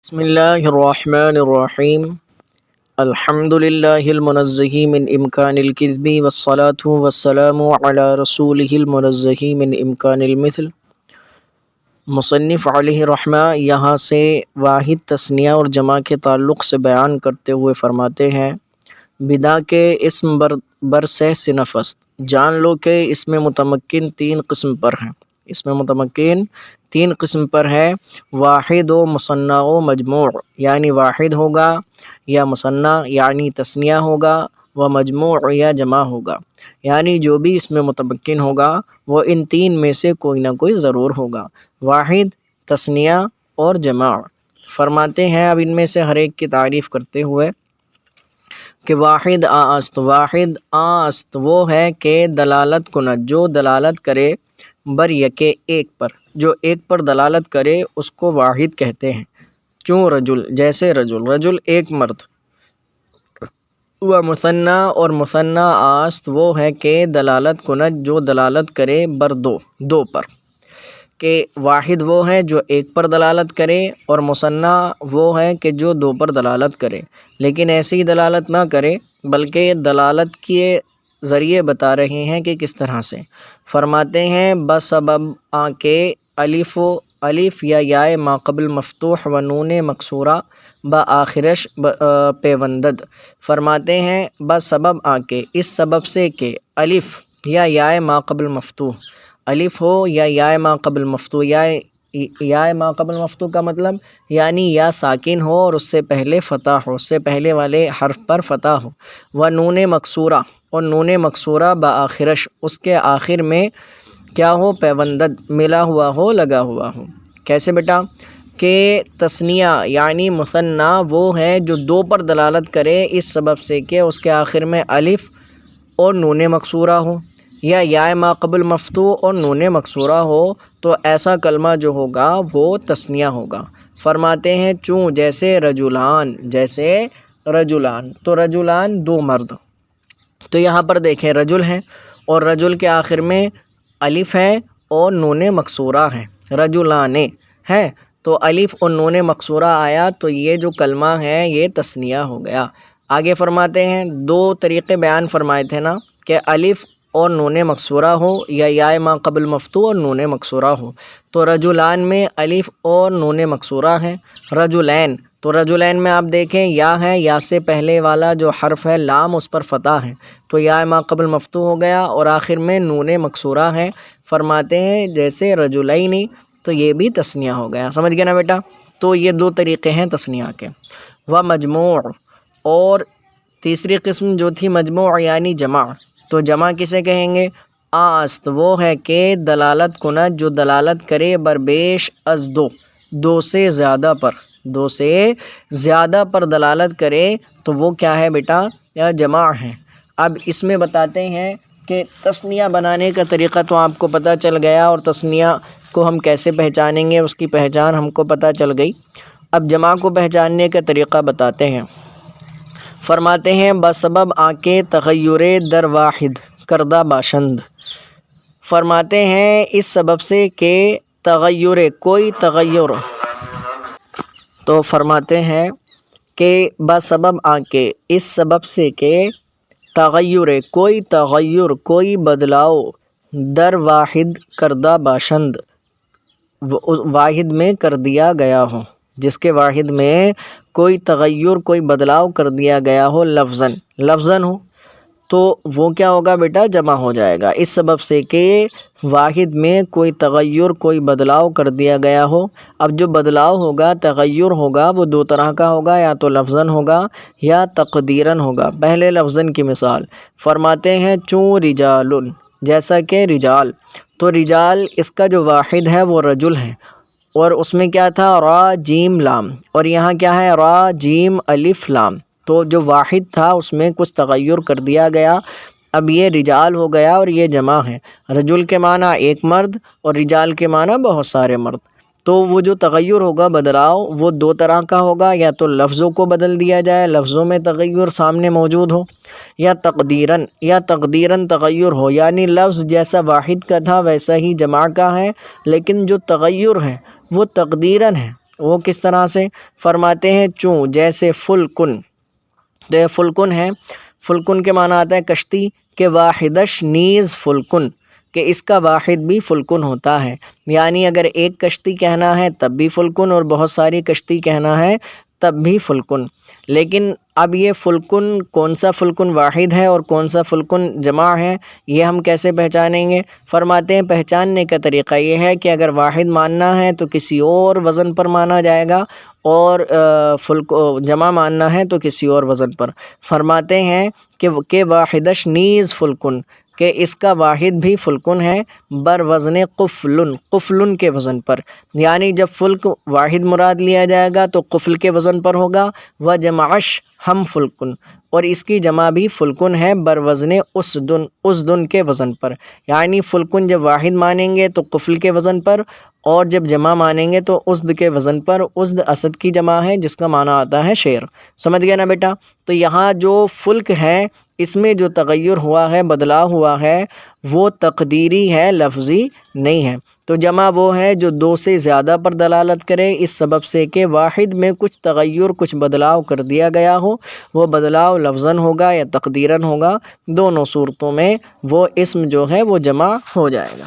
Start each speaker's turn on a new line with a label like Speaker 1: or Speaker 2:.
Speaker 1: بسم اللہ الرحمن الرحیم الحمد للہ المنزہ من امکان الکذب والصلاة والسلام علی رسولہ المنزہ من امکان المثل۔ مصنف علیہ رحمہ یہاں سے واحد تثنیہ اور جمع کے تعلق سے بیان کرتے ہوئے فرماتے ہیں، بدا کے اسم بر سے صنف است، جان لو کہ اس میں متمکن تین قسم پر ہیں، اس میں متمکن تین قسم پر ہے، واحد و مثنیٰ و مجموع، یعنی واحد ہوگا یا مثنیٰ یعنی تثنیہ ہوگا، و مجموع یا جمع ہوگا، یعنی جو بھی اس میں متمکن ہوگا وہ ان تین میں سے کوئی نہ کوئی ضرور ہوگا، واحد، تثنیہ اور جمع۔ فرماتے ہیں اب ان میں سے ہر ایک کی تعریف کرتے ہوئے کہ واحد آست، واحد آست وہ ہے کہ دلالت کند، جو دلالت کرے، بر یکے ایک پر، جو ایک پر دلالت کرے اس کو واحد کہتے ہیں، چون رجل، جیسے رجل، رجل ایک مرد۔ و مثنیٰ اور مثنیٰ آست وہ ہے کہ دلالت کند، جو دلالت کرے بر دو پر، کہ واحد وہ ہے جو ایک پر دلالت کرے اور مثنیٰ وہ ہے کہ جو دو پر دلالت کرے، لیکن ایسی دلالت نہ کرے بلکہ دلالت کے ذریعے بتا رہے ہیں کہ کس طرح سے۔ فرماتے ہیں بسبب آ کے الف یا یائے ما قبل مفتوح و نون مکسورہ بآخرش پیوندد۔ فرماتے ہیں بسبب آ کے، اس سبب سے کہ الف یا یائے ما قبل مفتوح، الف ہو یا یائے ما قبل مفتوح، یائے ما قبل مفتوح کا مطلب یعنی یا ساکن ہو اور اس سے پہلے فتح ہو، اس سے پہلے والے حرف پر فتح ہو، و نون مکسورہ اور نون مکسورہ بآخرش اس کے آخر میں کیا ہو، پیوندد ملا ہوا ہو، لگا ہوا ہو۔ کیسے بیٹا؟ کہ تثنیہ یعنی مثنیٰ وہ ہے جو دو پر دلالت کرے اس سبب سے کہ اس کے آخر میں الف اور نون مکسورہ ہو، یا یائے ما قبل مفتوح اور نون مکسورہ ہو، تو ایسا کلمہ جو ہوگا وہ تثنیہ ہوگا۔ فرماتے ہیں چوں جیسے رجلان، جیسے رجلان، تو رجلان دو مرد، تو یہاں پر دیکھیں رجل ہیں اور رجل کے آخر میں الف ہے اور نون مکسورہ ہے، رجلان ہے، تو الف اور نون مکسورہ آیا تو یہ جو کلمہ ہے یہ تثنیہ ہو گیا۔ آگے فرماتے ہیں دو طریقے بیان فرمائے تھے نا، کہ الف اور نون مکسورہ ہو یا یائے ما قبل مفتوح اور نون مکسورہ ہو، تو رجلان میں الف اور نون مکسورہ ہے، رجلین، تو رجلین میں آپ دیکھیں یا ہے، یا سے پہلے والا جو حرف ہے لام اس پر فتح ہے، تو یائے ما قبل مفتوح ہو گیا اور آخر میں نون مکسورہ ہے۔ فرماتے ہیں جیسے رجلینی، تو یہ بھی تثنیہ ہو گیا، سمجھ گئے نا بیٹا؟ تو یہ دو طریقے ہیں تثنیہ کے۔ و مجموع، اور تیسری قسم جو تھی مجموع یعنی جمع، تو جمع کسے کہیں گے؟ آست وہ ہے کہ دلالت کند، جو دلالت کرے بر بیش از دو سے زیادہ پر، دو سے زیادہ پر دلالت کرے تو وہ کیا ہے بیٹا؟ یا جمع ہے۔ اب اس میں بتاتے ہیں کہ تثنیہ بنانے کا طریقہ تو آپ کو پتہ چل گیا، اور تثنیہ کو ہم کیسے پہچانیں گے اس کی پہچان ہم کو پتہ چل گئی۔ اب جمع کو پہچاننے کا طریقہ بتاتے ہیں۔ فرماتے ہیں بسبب آ کے تغیر در واحد کردہ باشند۔ فرماتے ہیں اس سبب سے کہ تغیر، کوئی تغیر، تو فرماتے ہیں کہ بسبب آ کے، اس سبب سے کہ تغیر، کوئی تغیر، کوئی بدلاؤ، در واحد کردہ باشند، واحد میں کر دیا گیا ہو، جس کے واحد میں کوئی تغیر، کوئی بدلاؤ کر دیا گیا ہو، لفظاً ہو، تو وہ کیا ہوگا بیٹا؟ جمع ہو جائے گا، اس سبب سے کہ واحد میں کوئی تغیر، کوئی بدلاؤ کر دیا گیا ہو۔ اب جو بدلاؤ ہوگا، تغیر ہوگا، وہ دو طرح کا ہوگا، یا تو لفظاً ہوگا یا تقدیراً ہوگا۔ پہلے لفظاً کی مثال فرماتے ہیں چوں رجال، جیسا کہ رجال، تو رجال اس کا جو واحد ہے وہ رجل ہے، اور اس میں کیا تھا؟ را جیم لام، اور یہاں کیا ہے؟ را جیم الف لام، تو جو واحد تھا اس میں کچھ تغیر کر دیا گیا، اب یہ رجال ہو گیا اور یہ جمع ہے۔ رجل کے معنی ایک مرد اور رجال کے معنی بہت سارے مرد، تو وہ جو تغیر ہوگا، بدلاؤ، وہ دو طرح کا ہوگا، یا تو لفظوں کو بدل دیا جائے، لفظوں میں تغیر سامنے موجود ہو، یا تقدیراً تغیر ہو، یعنی لفظ جیسا واحد کا تھا ویسا ہی جمع کا ہے، لیکن جو تغیر ہے وہ تقدیراً ہے، وہ کس طرح سے؟ فرماتے ہیں چوں جیسے فلکن، تو یہ فلکن ہے، فلکن کے معنی آتا ہے کشتی، کہ واحدش نیز فلکن، کہ اس کا واحد بھی فلکن ہوتا ہے، یعنی اگر ایک کشتی کہنا ہے تب بھی فلکن، اور بہت ساری کشتی کہنا ہے تب بھی فلکن۔ لیکن اب یہ فلکن کون سا فلکن واحد ہے اور کون سا فلکن جمع ہے، یہ ہم کیسے پہچانیں گے؟ فرماتے ہیں پہچاننے کا طریقہ یہ ہے کہ اگر واحد ماننا ہے تو کسی اور وزن پر مانا جائے گا، اور جمع ماننا ہے تو کسی اور وزن پر۔ فرماتے ہیں کہ واحدش نیز فلکن، کہ اس کا واحد بھی فلکن ہے، بر وزن قفلن، قفلن کے وزن پر، یعنی جب فلک واحد مراد لیا جائے گا تو قفل کے وزن پر ہوگا، و جمعش ہم فلکن، اور اس کی جمع بھی فلکن ہے بر وزن اسدن، اسدن کے وزن پر، یعنی فلکن جب واحد مانیں گے تو قفل کے وزن پر، اور جب جمع مانیں گے تو اسد کے وزن پر۔ اسد اسد کی جمع ہے جس کا معنی آتا ہے شیر، سمجھ گیا نا بیٹا؟ تو یہاں جو فلک ہے اس میں جو تغیر ہوا ہے، بدلاؤ ہوا ہے، وہ تقدیری ہے، لفظی نہیں ہے۔ تو جمع وہ ہے جو دو سے زیادہ پر دلالت کرے، اس سبب سے کہ واحد میں کچھ تغیر، کچھ بدلاؤ کر دیا گیا ہو، وہ بدلاؤ لفظاً ہوگا یا تقدیراً ہوگا، دونوں صورتوں میں وہ اسم جو ہے وہ جمع ہو جائے گا۔